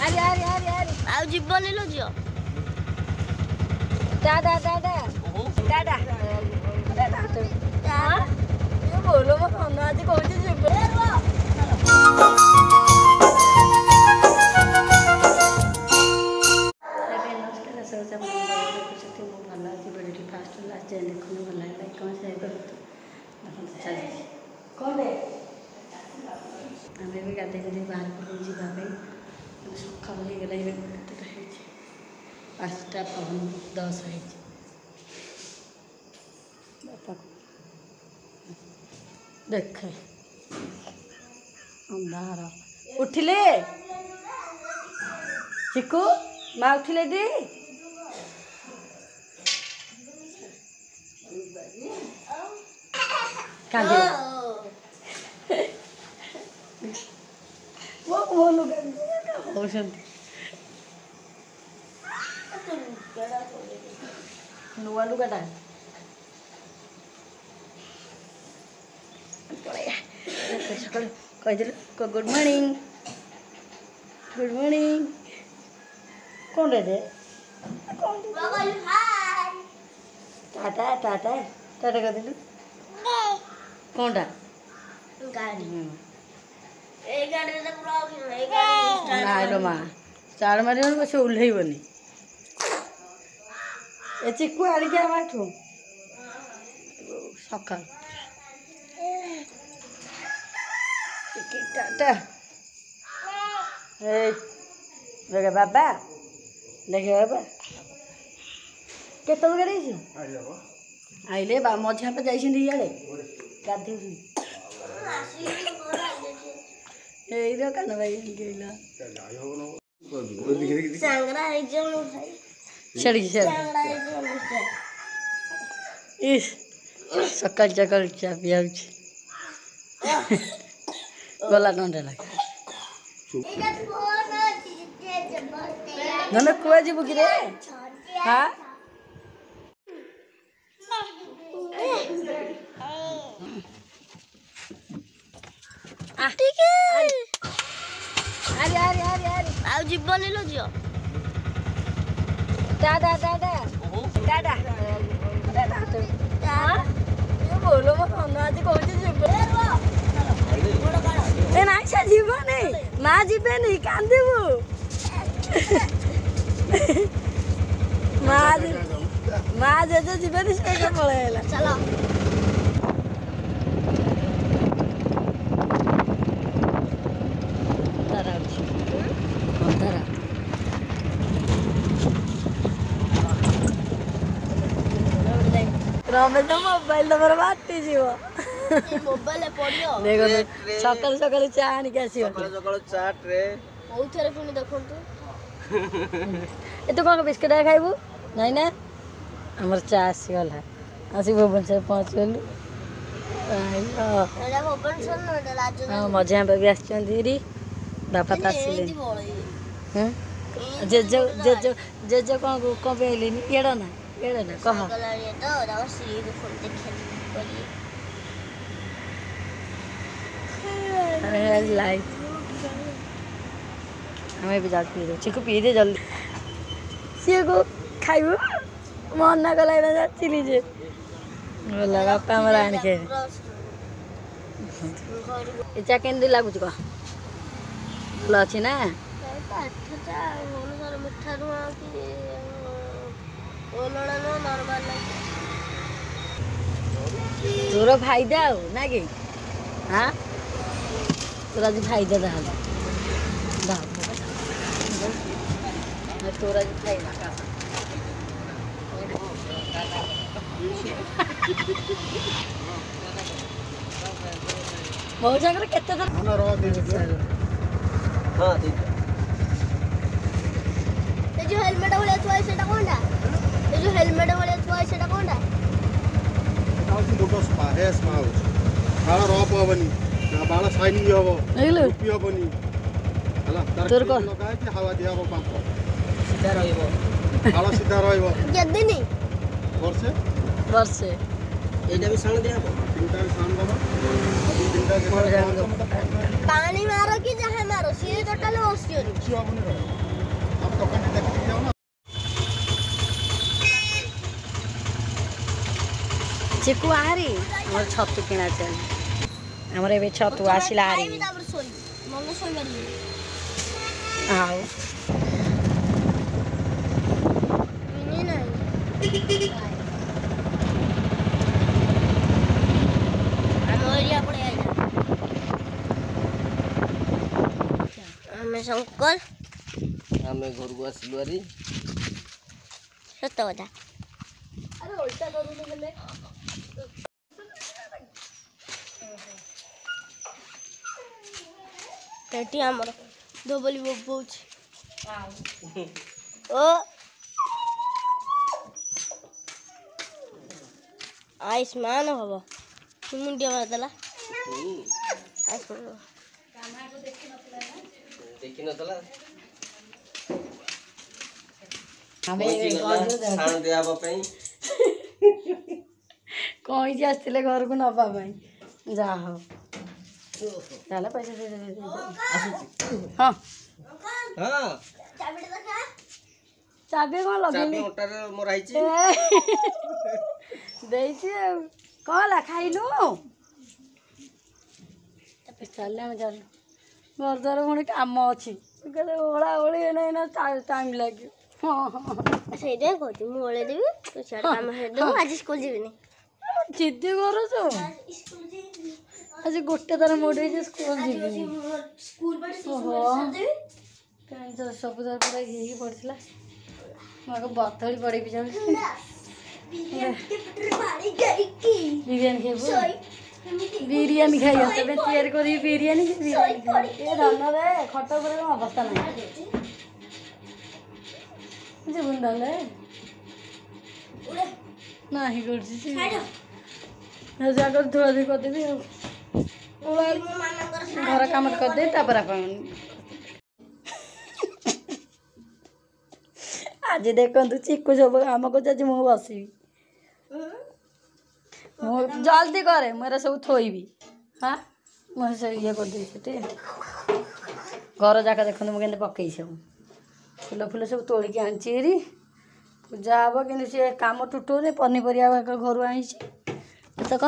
अरे अरे अरे अरे आउ जीवन लो जियो दादा दादा दादा दादा तो हां ये बोलो मत अन्ना आज कहूची जिबे आम भी गाधे गाधे बाहर को जावाई सका हो गला कतटा है 5:10 है देख अंधार उठिले चिकू माँ उठिले दी नुआ लुगाटा सकाल कहीदे गुड मॉर्निंग कौन रे टाटा टाटा टाटा कर दिलु कौनटा गाड़ी ए गाड़ी रे पूरा ए गाड़ी नाइलो माँ चार मारे बस ओह्लैबनी ए चिक्कू आड़िक आठू सका टाटा देखे बाबा देखे बाबा केत गाड़ी आइले बा मझा पे जाइए इे गाधे कान भाई सकाल सकाल चा पिया गला नंटा लगे नन कुआ जीवु कि रे हाँ अरे अरे अरे अरे आउ जीवन लो जियो दादा दादा दादा दादा तो हां ये बोलो मत अन्ना आज कहूची जिबे ए नाइ से जीवो नहीं मां जीबे नहीं कांदेबो मां जे जीबे नहीं से पळेला चलो रमेश मोबाइल नंबर बाटी जीव मोबाइल पड़ियो देखो सकाल सकाल चा आनिक आसियो सकाल चा ट्रे बहुत थरे पुनी देखंतु ए तू कौन बिस्किट खाइबू नहीं ना हमर चा आसीगला आसी भुवनेश्वर पहुँच गलु एडा भुवनेश्वर न एडा राजू हां मजा भी आछंदी बापा तासिले हैं जे कौन कौन पे लेनी एड़ा ना कह गलारी तो राव श्री देखन देखे अरे लाइफ हमें भी जात पी दो चिकू पी दे जल्दी सी को खाइबो मन ना गला ना चिली जे बोला बापा हमरा आन के इचा केंदी लागु छ ल अछि ना पाठटा अनुसार मिठा रुआ कि ओलड़ा नो नॉर्मल लागे तोर फायदा हो ना कि हां तोरा जी फायदा दादा तोरा जी फायदा मौजा कर केते हां ठीक है ते जो हेलमेट वाला तो सेटा कोनडा ते जो हेलमेट वाला तो सेटा कोनडा आउसी मोटो स्पाहेस माउस बाला रॉप होबनी ना बाला शाइनिंग होबो एलो पी होबनी हला तोर को लगाय कि हवा दिया हो पंप सीधा रहइबो बाला सीधा रहइबो जदी नहीं वर्षे एटा भी साण दिया तीनटा साउंड दबा अभी तीनटा पानी मारो कि जहाँ मारो सी टोटाल बसियोनी କିଛି ହବନି ରହ ଆମ ଦୋକାନରେ ଦେଖିକି ଯାଉ ନା ଚିକୁ ଆହାରି ଆମର ଛତୁ କିଣା ଚାଲି ଆମର ଏବେ ଛତୁ ଆସିଲା ହାରି ତାପରେ ଶୋଇ ମନ ଶୋଇ ପାରିବି ଆଉ ମିନି ନାହିଁ ଆମ ଏରିଆ ପଳେଇ ଆଇଲା ଆମେ ଶଙ୍କର आमे घर को आसिलु आरी ସତ କଥା ଆରେ ଓଲଟା କରୁନି ହେଲେ ଏଠି ଆମର ଧୋବଲି ବୋବଉଛି ଓ ଆୟୁଷ୍ମାନ ହବ ମୁଣ୍ଡିଆ ମାରିଦେଲା ଆୟୁଷ୍ମାନ देखि नतला ଆମେ साण दिया पई କହିଛି ଆସିଥିଲେ ଘରକୁ ନବା ପାଇଁ ଯାହା ହଉ ଚାଲ ପଇସା ଦେ ହଁ हां ଚାବିଟା ଦେଖା ଚାବି କ'ଣ चाबी ଲଗେଇଲି ओटारे मोर आइची ଦେଇଛି ଆଉ କ'ଣ ହେଲା ଖାଇଲୁ ଚାଲିଲେ ଆମେ ଚାଲୁ ଘର ଦ୍ୱାର ପୁଣି କାମ ଅଛି କେତେ ଓଳା ଓଳି ଏଇନା ଟାଇମ୍ ଲାଗିବ ହଁ ହଁ ସେଇଥିପାଇଁ କହୁଛି ମୁଁ ଓଳେଇ ଦେବି ତୁ ସିଆଡ଼େ କାମ ସାରିଦେବୁ ଆଜି ସ୍କୁଲ ଯିବିନି ଜିଦି କରୁଛୁ ଆଜି ଗୋଟେ ଥର ମୋଡେଇଛି ସ୍କୁଲ ଯିବିନି ଓହୋ ସବୁ ଥର ପୁରା ହେଇକି ପଡ଼ିଥିଲା ମୁଁ ଆଗ ବତଳି ପଡ଼ିବି ଯାଉଛି ବିରିୟାନୀ ଖାଇବୁ ବିରିୟାନୀ ଖାଇବା ତବେ ତିଆରି କରିବି ବିରିୟାନୀ ଏ ଧନରେ ଖଟ ଉପରେ କ'ଣ ଅବସ୍ଥା ନାହିଁ ଯିବୁନି ତାହେଲେ ନାହିଁ କରୁଛି ଜାଗର ଧୁଆଧୁଇ କରିଦେବି ଆଉ ଘର କାମ କରିଦେବି ତାପରେ ଆପଣ ଆଜି ଦେଖନ୍ତୁ ଚିକୁ ସବୁ କାମ କରୁଛି ଆଜି ମୁଁ ବସିବି ମୁଁ ଜଲ୍ଦି କରେ ମୁଁ ଏରା ସବୁ ଥୋଇବି ହଁ ମୁଁ ସେ ଇଏ କରିଦେବି ସେଠି ଘର ଯାକ ଦେଖନ୍ତୁ ମୁଁ କେମିତି ପକେଇଛି ସବୁ ଫୁଲ ଫୁଲ ସବୁ ତୋଳିକି ଆଣିଛି ହେରି ପୂଜା ହେବ କିନ୍ତୁ ସିଏ କାମ ଟୁଟୁରେ ପନିପରିବା ଘରୁ ଆଣିଛି ଏତକ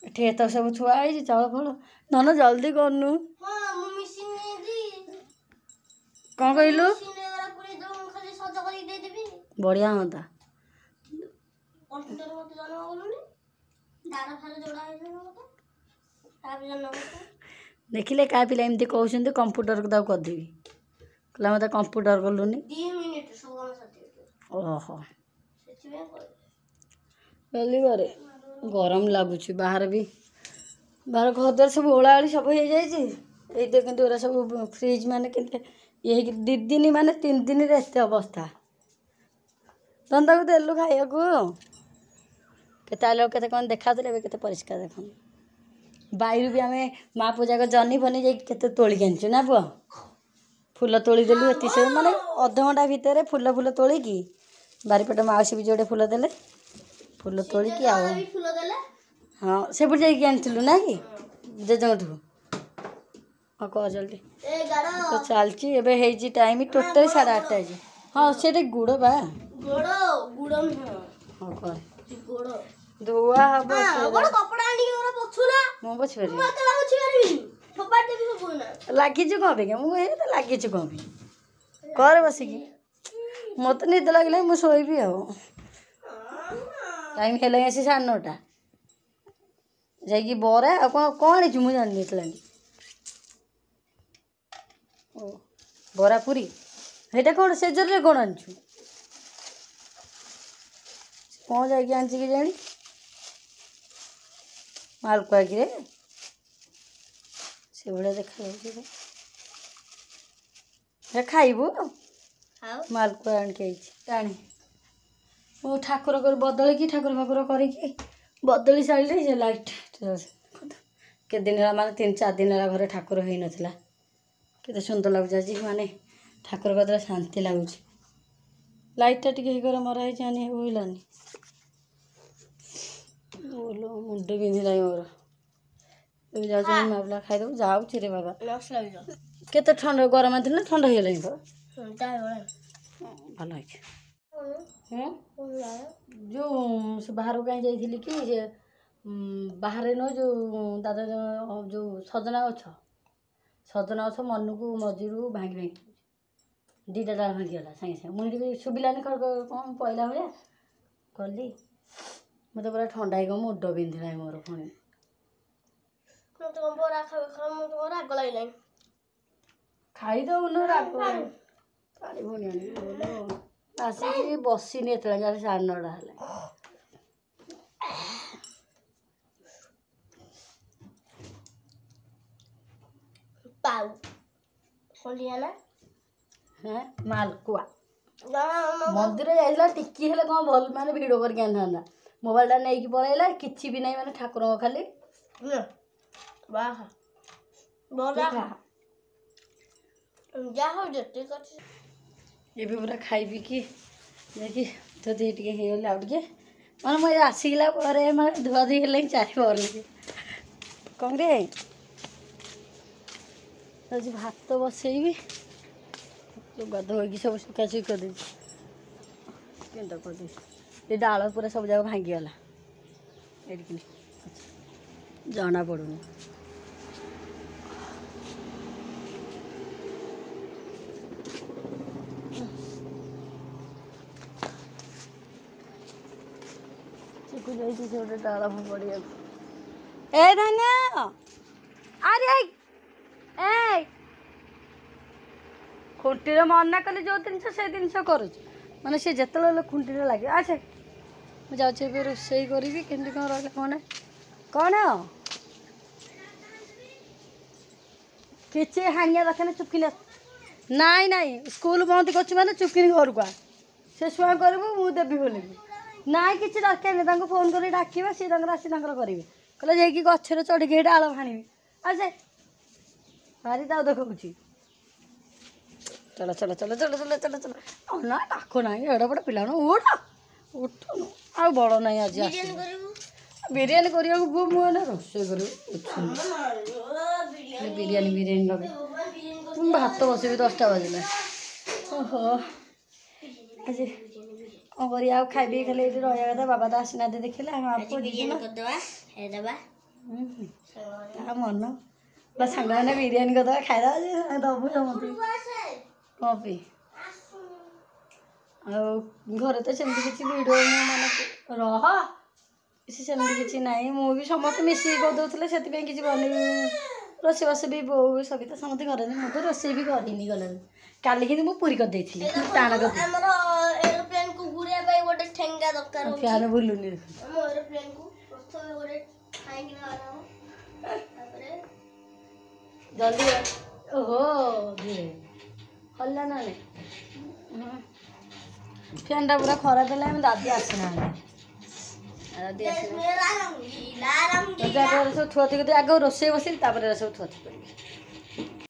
ଏଠି ଏତକ ସବୁ ଥୁଆ ହେଇଛି ଚାଉଳ ଫଳ ଧନ ଜଲ୍ଦି କରୁନୁ କ'ଣ କହିଲୁ ବଢ଼ିଆ ହୁଅନ୍ତା ଦେଖିଲେ କାହା ପିଲା ଏମିତି କହୁଛନ୍ତି କମ୍ପ୍ୟୁଟରକୁ ତାକୁ କରିଦେବି କହିଲା ମୋତେ କମ୍ପ୍ୟୁଟର କଲୁନି ଓହୋ ଜଲ୍ଦି କରେ ଗରମ ଲାଗୁଛି ବାହାର ବି ବାହାର ଘର ଦ୍ୱାର ସବୁ ଓଳାଓଳି ସବୁ ହେଇଯାଇଛି ଏଇତ କିନ୍ତୁ ଏରା ସବୁ ଫ୍ରିଜ୍ ମାନେ କେତେ ଇଏ ହେଇକି 2 ଦିନ ମାନେ 3 ଦିନରେ ଏତେ ଅବସ୍ଥା ତାକୁ ଦେଲୁ ଖାଇବାକୁ କେତେ ଆଲୋକ କେତେ କ'ଣ ଦେଖାଉଥିଲେ ଏବେ କେତେ ପରିଷ୍କାର ଦେଖନ୍ତୁ ବାଇରୁ ବି ଆମେ ମା' ପୂଜାକ ଜହ୍ନି ଫନି ଯାଇକି କେତେ ତୋଳିକି ଆଣିଛୁ ନା ପୁଅ ଫୁଲ ତୋଳିଦେଲୁ ଏତିକି ସବୁ ମାନେ ଅଧଘଣ୍ଟା ଭିତରେ ଫୁଲ ତୋଳିକି ବାରିପଟ ମାଉସୀ ବି ଯୋଡ଼େ ଫୁଲ ଦେଲେ ଫୁଲ ତୋଳିକି ଆଉ ହଁ ସେପଟେ ଯାଇକି ଆଣିଥିଲୁ ନା କି ଜେଜେଙ୍କଠୁ ହଁ କହ ଜଲ୍ଦି ତ ଚାଲିଛି ଏବେ ହେଇଛି ଟାଇମ୍ ଟୋଟାଲି 8:30 ହେଇଛି ହଁ ସେଇଟା ଗୁଡ଼ ବା ହଁ କହ ଧୁଆ ହବ ମୁଁ ପୋଛିପାରିବି ଲାଗିଛୁ କ'ଣ ପାଇଁ ମୁଁ ତ ଲାଗିଛୁ କ'ଣ ପାଇଁ କରେ ବସିକି ମୋତେ ନିଦ ଲାଗିଲେ ମୁଁ ଶୋଇବି ଆଉ ଟାଇମ୍ ହେଲାଣି ଆସି 9:30 ଯାଇକି ବରା ଆଉ କ'ଣ ଆଣିଛୁ ମୁଁ ଜାଣିନି ଏଥିଲାଣି ଓ ବରା ପୁରୀ ସେଇଟା କ'ଣ ସେ ଜରିରେ କ'ଣ ଆଣିଛୁ କ'ଣ ଯାଇକି ଆଣିଛି କି ଜାଣି ମାଲକୁଆକିରେ ସେଭଳିଆ ଦେଖାଯାଉଛି ସେ ଖାଇବୁ ମାଲକୁଆ ଆଣିକି ଆଇଛି ଟାଣି ମୁଁ ଠାକୁର ବଦଳିକି ଠାକୁର ଫାକୁର କରିକି ବଦଳି ସାରିଲେ ସେ ଲାଇଟ୍ କେତେ ଦିନ ହେଲା ମାନେ 3-4 ଦିନ ହେଲା ଘରେ ଠାକୁର ହେଇନଥିଲା କେତେ ସୁନ୍ଦର ଲାଗୁଛି ଆଜି ମାନେ ଠାକୁର କତିରେ ଶାନ୍ତି ଲାଗୁଛି ଲାଇଟ୍ଟା ଟିକେ ହେଇଗଲେ ମରା ହେଇଛି ଆଣି ହୋଇଲାନି बोलो मुंडे बिंधिलाଣି ମୋର ଏବେ ଯାଉଛି ମାବଲା ଖାଇଦେବୁ ଯାଉଛି ରେ ବାବା କେତେ ଥଣ୍ଡା ଗରମ ଥିଲା ଥଣ୍ଡା ହେଇଗଲାଣି ତ ଭଲ ହେଇଛି ଯେଉଁ ସେ ବାହାରକୁ କାହିଁ ଯାଇଥିଲି କି ସେ ବାହାରେ ନୁହଁ ଯେଉଁ ଦାଦା ଯେଉଁ ସଜନା ଗଛ ମନକୁ ମଝିରୁ ଭାଙ୍ଗି ଭାଙ୍ଗି ଦୁଇଟା ଡାଳ ଭାଙ୍ଗିଗଲା ସାଙ୍ଗେ ସାଙ୍ଗେ ମୁଁ ଟିକେ ଶୁଭିଲାନି କ'ଣ ପଇଲା ଭଳିଆ କଲି ମୋତେ ପୁରା ଥଣ୍ଡା ହେଇଗଲା ମୁଣ୍ଡ ବିନ୍ଧିଲାଣି ମୋର ପୁଣି ଖାଇଦେଉନ ରାଗ ପାଣି ପୁଣି ଆଣିବି ଆସିକି ବସିନି ଏତେବେଳେ ଯାହା 9:30 ହେଲା হ্যাঁ ମାଲକୁଆ ମନ୍ଦିର ଯାଇଥିଲା ଟିକି ହେଲେ କ'ଣ ଭଲ ମାନେ ଭିଡ଼ିଓ କରିକି ଆଣିଥାନ୍ତା ମୋବାଇଲଟା ନେଇକି ପଳେଇଲା କିଛି ବି ନାହିଁ ମାନେ ଠାକୁରଙ୍କ ଖାଲି ଏବେ ପୁରା ଖାଇ ପିଇକି ଯାଇକି ଯଦି ଟିକେ ହେଇଗଲେ ଆଉ ଟିକେ ମାନେ ମୁଁ ଆସିଲା ପରେ ମାନେ ଧୁଆ ଧୁଇ ହେଲେ ହିଁ ଚାରିପହର କ'ଣ ରେ ଆଜି ଭାତ ବସେଇବି ଧୋଇକି ସବୁ ଶୁଖାଶୁଖି କରିଦେଇଛି କେନ୍ତା କରିଦେଇଛି ଏ ଡାଳ ପୁରା ସବୁ ଯାକ ଭାଙ୍ଗିଗଲା ଏଠିକି ଜଣା ପଡ଼ୁନି ଚିକୁ ଯାଇଛି ସେ ଗୋଟେ ଡାଳ ପଡ଼ିବାକୁ ଏ ଧନ୍ୟ ଆରେ ଏ ଖୁଣ୍ଟିରେ ମନା କଲେ ଯେଉଁ ଜିନିଷ ସେ ଜିନିଷ କରୁଛି ମାନେ ସେ ଯେତେବେଳେ ଖୁଣ୍ଟିରେ ଲାଗିବ ଆଚ୍ଛା ମୁଁ ଯାଉଛି ଏବେ ରୋଷେଇ କରିବି କେମିତି କ'ଣ ରହିଲା କ'ଣ କିଛି ହାଣିଆ ଦରକାର ଚୁପକିନା ନାଇଁ ସ୍କୁଲ ବନ୍ଦ କରୁଛୁ ମାନେ ଚୁପକିନି ଘରକୁ ଆ ସେ ଛୁଆ କରିବୁ ମୁଁ ଦେବି ବୋଲିବି ନାଇଁ କିଛି ଦରକାର ନାହିଁ ତାଙ୍କୁ ଫୋନ୍ କରି ଡାକିବା ସିଏ ତାଙ୍କର ଆସି ତାଙ୍କର କରିବେ କହିଲେ ଯାଇକି ଗଛରେ ଚଢ଼ିକି ଏଇଟା ଆଳ ହାଣିବି ଆଚ୍ଛା ଭାରି ତାଉ ଦେଖଉଛି चलो चलो चलो चलो चलो चलो चलो ना डाक ना एड़ा बड़ा पिला उठ उठुनु आ बड़ ना आज बिरियानी करिया को मुझे रोसे कर बिरियानी बिरियानी लगे तुम भात बसबी 10टा बजला ओहो आज कौन कर खाई खाली ये रहा कथा बाबा तो आसीना देखिले मन सांग मैंने बिरियानी करदे खाईदा दबू समझ कॉफी घरे तो सेमती किसी वीडियो माने रह किसी सेमती किसी ना मुझे समस्त मिसिक करदे से किसी बन रोसेबास भी बो सबिता समस्त घर मुझे रोसे भी करनी गला काली कि पूरी करदे टाण फैन बुलूनी जल्दी ओहो हल्ला ना फैन पूरा खराब है दादी आसना दादी सब थुआथी आग रोसे बस सब थुआथी कर